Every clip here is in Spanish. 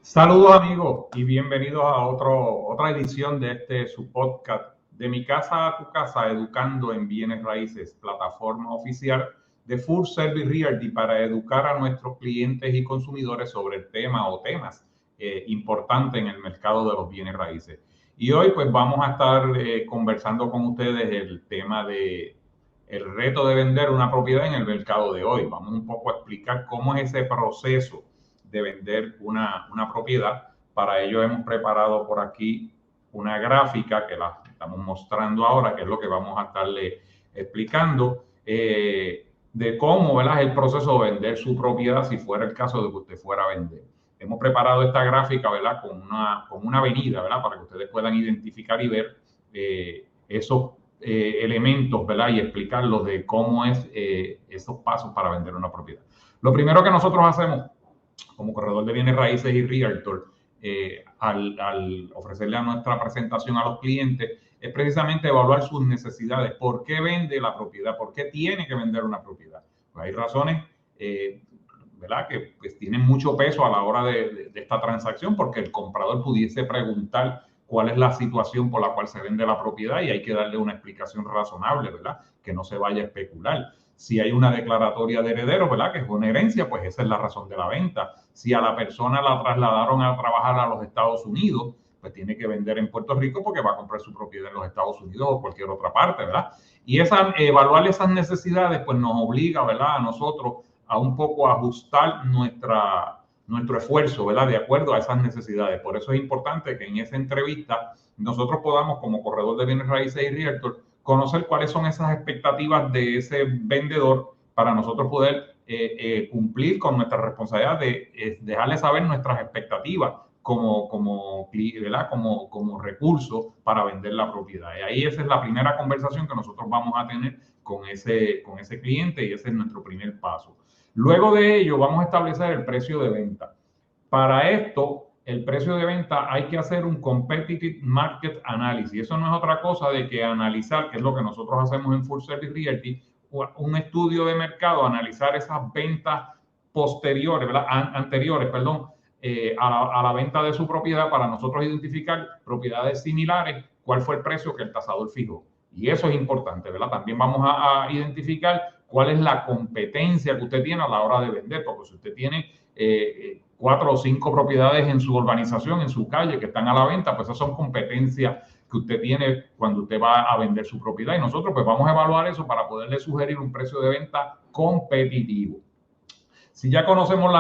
Saludos amigos y bienvenidos a otra edición de su podcast de Mi Casa a Tu Casa, Educando en Bienes Raíces, plataforma oficial de Full Service Realty para educar a nuestros clientes y consumidores sobre el tema o temas importantes en el mercado de los bienes raíces. Y hoy pues vamos a estar conversando con ustedes el tema de el reto de vender una propiedad en el mercado de hoy. Vamos un poco a explicar cómo es ese proceso de vender una propiedad. Para ello hemos preparado por aquí una gráfica que la estamos mostrando ahora, que es lo que vamos a estarle explicando de cómo, ¿verdad?, es el proceso de vender su propiedad si fuera el caso de que usted fuera a vender. Hemos preparado esta gráfica, ¿verdad?, con una avenida, ¿verdad?, para que ustedes puedan identificar y ver esos elementos, ¿verdad?, y explicarlos de cómo es esos pasos para vender una propiedad. Lo primero que nosotros hacemos como corredor de bienes raíces y realtor, al ofrecerle a nuestra presentación a los clientes, es precisamente evaluar sus necesidades. ¿Por qué vende la propiedad? ¿Por qué tiene que vender una propiedad? Pues hay razones, ¿verdad?, que pues, tienen mucho peso a la hora de esta transacción, porque el comprador pudiese preguntar cuál es la situación por la cual se vende la propiedad y hay que darle una explicación razonable, ¿verdad?, que no se vaya a especular. Si hay una declaratoria de heredero, ¿verdad?, que es una herencia, pues esa es la razón de la venta. Si a la persona la trasladaron a trabajar a los Estados Unidos, pues tiene que vender en Puerto Rico porque va a comprar su propiedad en los Estados Unidos o cualquier otra parte, ¿verdad? Y evaluar esas necesidades, pues nos obliga, ¿verdad?, a nosotros a un poco ajustar nuestro esfuerzo, ¿verdad?, de acuerdo a esas necesidades. Por eso es importante que en esa entrevista nosotros podamos, como corredor de bienes raíces y realtor, conocer cuáles son esas expectativas de ese vendedor para nosotros poder cumplir con nuestra responsabilidad de dejarle saber nuestras expectativas como recurso para vender la propiedad. Y ahí esa es la primera conversación que nosotros vamos a tener con ese cliente y ese es nuestro primer paso. Luego de ello vamos a establecer el precio de venta. Para esto, el precio de venta hay que hacer un competitive market analysis. Eso no es otra cosa de que analizar, que es lo que nosotros hacemos en Full Service Realty, un estudio de mercado, analizar esas ventas posteriores, ¿verdad?, anteriores, perdón, a la venta de su propiedad para nosotros identificar propiedades similares, cuál fue el precio que el tasador fijó. Y eso es importante, ¿verdad? También vamos a identificar cuál es la competencia que usted tiene a la hora de vender, porque si usted tiene 4 o 5 propiedades en su urbanización, en su calle, que están a la venta, pues esas son competencias que usted tiene cuando usted va a vender su propiedad. Y nosotros pues vamos a evaluar eso para poderle sugerir un precio de venta competitivo. Si ya conocemos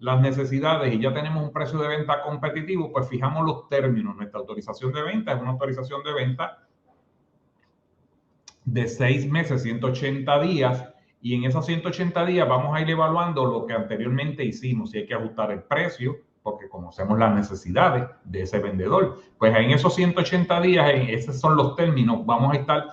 las necesidades y ya tenemos un precio de venta competitivo, pues fijamos los términos. Nuestra autorización de venta es una autorización de venta de 6 meses, 180 días, y en esos 180 días vamos a ir evaluando lo que anteriormente hicimos, si hay que ajustar el precio, porque conocemos las necesidades de ese vendedor. Pues en esos 180 días, esos son los términos, vamos a estar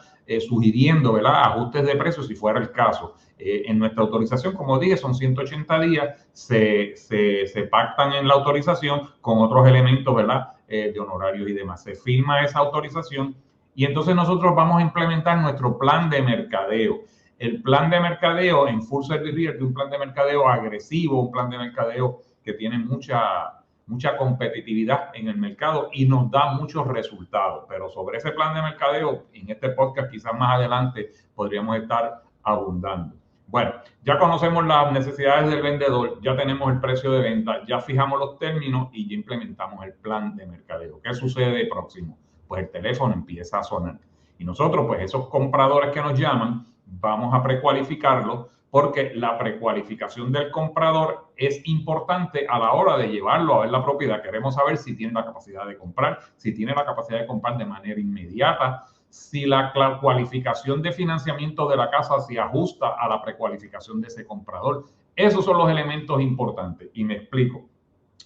sugiriendo, ¿verdad?, ajustes de precios si fuera el caso. En nuestra autorización, como dije, son 180 días, se pactan en la autorización con otros elementos, ¿verdad?, de honorarios y demás. Se firma esa autorización y entonces nosotros vamos a implementar nuestro plan de mercadeo. El plan de mercadeo en Full Service Realty, un plan de mercadeo agresivo, un plan de mercadeo que tiene mucha competitividad en el mercado y nos da muchos resultados. Pero sobre ese plan de mercadeo, en este podcast quizás más adelante podríamos estar abundando. Bueno, ya conocemos las necesidades del vendedor, ya tenemos el precio de venta, ya fijamos los términos y ya implementamos el plan de mercadeo. ¿Qué sucede próximo? Pues el teléfono empieza a sonar. Y nosotros, pues esos compradores que nos llaman, vamos a precualificarlos porque la precualificación del comprador es importante a la hora de llevarlo a ver la propiedad. Queremos saber si tiene la capacidad de comprar, si tiene la capacidad de comprar de manera inmediata, si la cualificación de financiamiento de la casa se ajusta a la precualificación de ese comprador. Esos son los elementos importantes. Y me explico.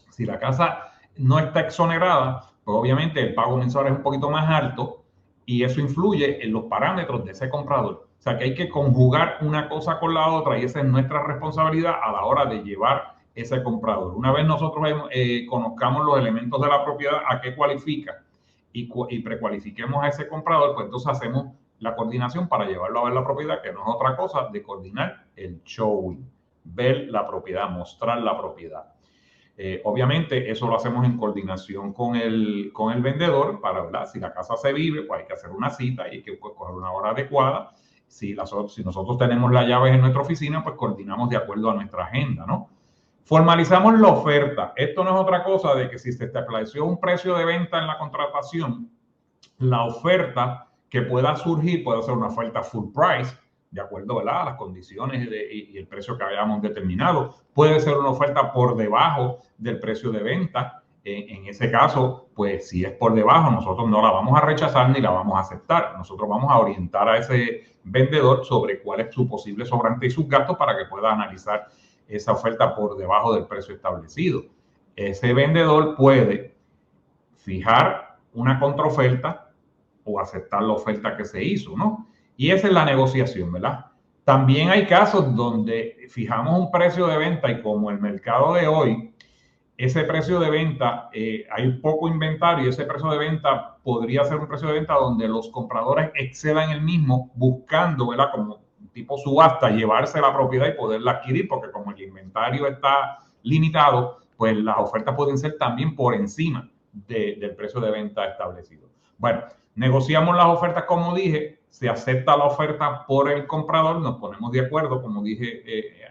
Si la casa no está exonerada, pues obviamente el pago mensual es un poquito más alto y eso influye en los parámetros de ese comprador. O sea que hay que conjugar una cosa con la otra y esa es nuestra responsabilidad a la hora de llevar ese comprador. Una vez nosotros conozcamos los elementos de la propiedad, a qué cualifica y precualifiquemos a ese comprador, pues entonces hacemos la coordinación para llevarlo a ver la propiedad, que no es otra cosa de coordinar el showing, ver la propiedad, mostrar la propiedad. Obviamente eso lo hacemos en coordinación con el vendedor para, ¿verdad? Si la casa se vive, pues hay que hacer una cita y hay que pues, coger una hora adecuada. Si nosotros tenemos las llaves en nuestra oficina, pues coordinamos de acuerdo a nuestra agenda, ¿no? Formalizamos la oferta. Esto no es otra cosa de que si se estableció un precio de venta en la contratación, la oferta que pueda surgir puede ser una oferta full price, de acuerdo, ¿verdad?, a las condiciones y el precio que habíamos determinado. Puede ser una oferta por debajo del precio de venta. En ese caso, pues si es por debajo, nosotros no la vamos a rechazar ni la vamos a aceptar. Nosotros vamos a orientar a ese vendedor sobre cuál es su posible sobrante y sus gastos para que pueda analizar esa oferta por debajo del precio establecido. Ese vendedor puede fijar una contraoferta o aceptar la oferta que se hizo, ¿no? Y esa es la negociación, ¿verdad? También hay casos donde fijamos un precio de venta y como el mercado de hoy, ese precio de venta, hay poco inventario y ese precio de venta podría ser un precio de venta donde los compradores excedan el mismo buscando, ¿verdad?, como tipo subasta, llevarse la propiedad y poderla adquirir, porque como el inventario está limitado, pues las ofertas pueden ser también por encima del precio de venta establecido. Bueno, negociamos las ofertas, como dije, se acepta la oferta por el comprador, nos ponemos de acuerdo, como dije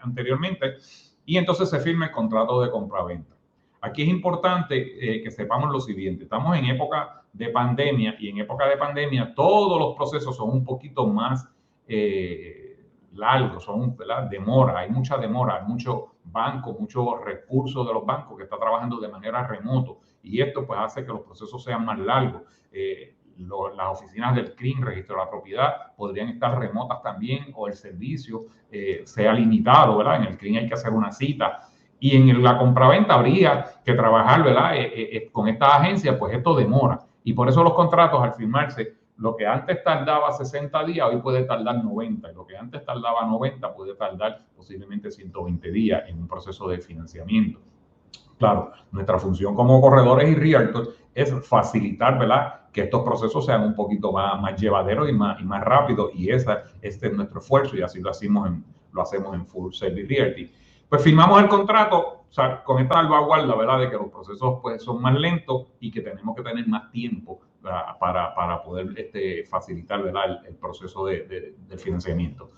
anteriormente, y entonces se firma el contrato de compraventa. Aquí es importante que sepamos lo siguiente, estamos en época de pandemia y en época de pandemia todos los procesos son un poquito más largos, son, ¿verdad?, demora, hay mucha demora, hay muchos bancos, muchos recursos de los bancos que están trabajando de manera remoto y esto pues hace que los procesos sean más largos. Las oficinas del CRIM, registro de la propiedad, podrían estar remotas también o el servicio sea limitado, ¿verdad? En el CRIM hay que hacer una cita y en la compraventa habría que trabajar, ¿verdad? Con esta agencia, pues esto demora y por eso los contratos al firmarse, lo que antes tardaba 60 días, hoy puede tardar 90 y lo que antes tardaba 90 puede tardar posiblemente 120 días en un proceso de financiamiento. Claro, nuestra función como corredores y realtors es facilitar, ¿verdad?, que estos procesos sean un poquito más llevaderos y más rápidos y este es nuestro esfuerzo y así lo hacemos en Full Service Realty. Pues firmamos el contrato, o sea, con esta salvaguarda, ¿verdad?, de que los procesos pues son más lentos y que tenemos que tener más tiempo para poder facilitar, ¿verdad?, el proceso del financiamiento.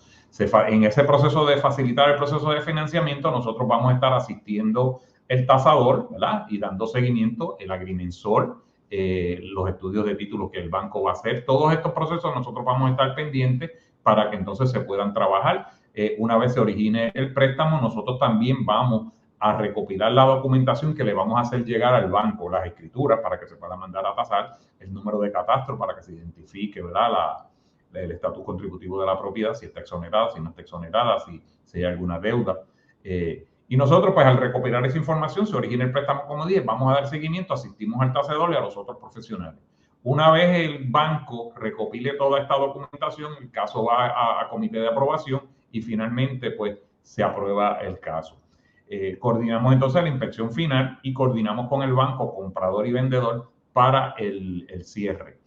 En ese proceso de facilitar el proceso de financiamiento, nosotros vamos a estar asistiendo el tasador, ¿verdad?, y dando seguimiento, el agrimensor, los estudios de títulos que el banco va a hacer. Todos estos procesos nosotros vamos a estar pendientes para que entonces se puedan trabajar. Una vez se origine el préstamo, nosotros también vamos a recopilar la documentación que le vamos a hacer llegar al banco, las escrituras para que se pueda mandar a tasar, el número de catastro para que se identifique, ¿verdad?, el estatus contributivo de la propiedad, si está exonerada, si no está exonerada, si hay alguna deuda. Y nosotros, pues al recopilar esa información, se origina el préstamo, como dije, vamos a dar seguimiento, asistimos al tasador y a los otros profesionales. Una vez el banco recopile toda esta documentación, el caso va a comité de aprobación y finalmente, pues, se aprueba el caso. Coordinamos entonces la inspección final y coordinamos con el banco, comprador y vendedor, para el cierre.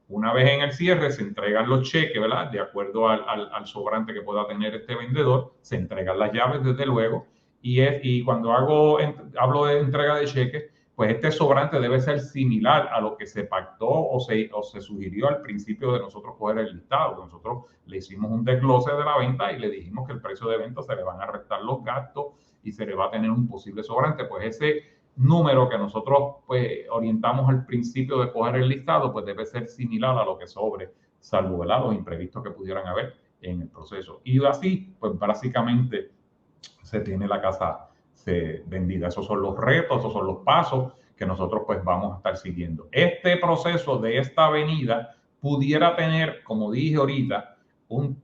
Una vez en el cierre se entregan los cheques, ¿verdad?, de acuerdo al sobrante que pueda tener este vendedor, se entregan las llaves, desde luego, y cuando hablo de entrega de cheques, pues este sobrante debe ser similar a lo que se pactó o se sugirió al principio de nosotros coger el listado. Nosotros le hicimos un desglose de la venta y le dijimos que el precio de venta se le van a restar los gastos y se le va a tener un posible sobrante. Pues ese número que nosotros pues orientamos al principio de coger el listado, pues debe ser similar a lo que sobre, salvo, ¿verdad?, los imprevistos que pudieran haber en el proceso. Y así, pues básicamente se tiene la casa vendida. Esos son los retos, esos son los pasos que nosotros pues vamos a estar siguiendo. Este proceso de esta avenida pudiera tener, como dije ahorita, un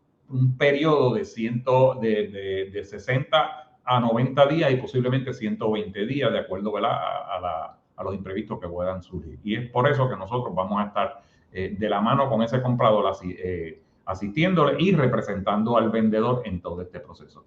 periodo de 60 a 90 días y posiblemente 120 días, de acuerdo, ¿verdad?, a los imprevistos que puedan surgir. Y es por eso que nosotros vamos a estar de la mano con ese comprador, asistiéndole y representando al vendedor en todo este proceso.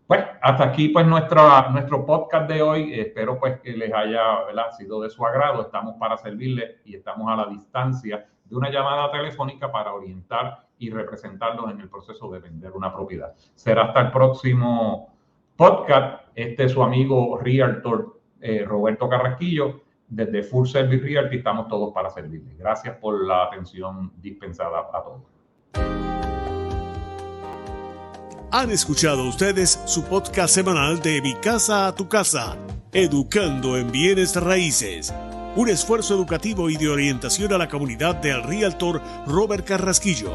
Pues hasta aquí pues nuestro podcast de hoy. Espero pues que les haya, ¿verdad?, sido de su agrado. Estamos para servirles y estamos a la distancia de una llamada telefónica para orientar y representarlos en el proceso de vender una propiedad. Será hasta el próximo podcast. Este es su amigo Realtor Roberto Carrasquillo. Desde Full Service Realty estamos todos para servirles. Gracias por la atención dispensada a todos. Han escuchado ustedes su podcast semanal de Mi Casa a Tu Casa, Educando en Bienes Raíces, un esfuerzo educativo y de orientación a la comunidad del Realtor Robert Carrasquillo.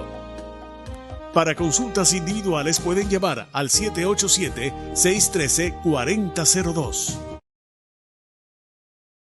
Para consultas individuales pueden llamar al 787-613-4002.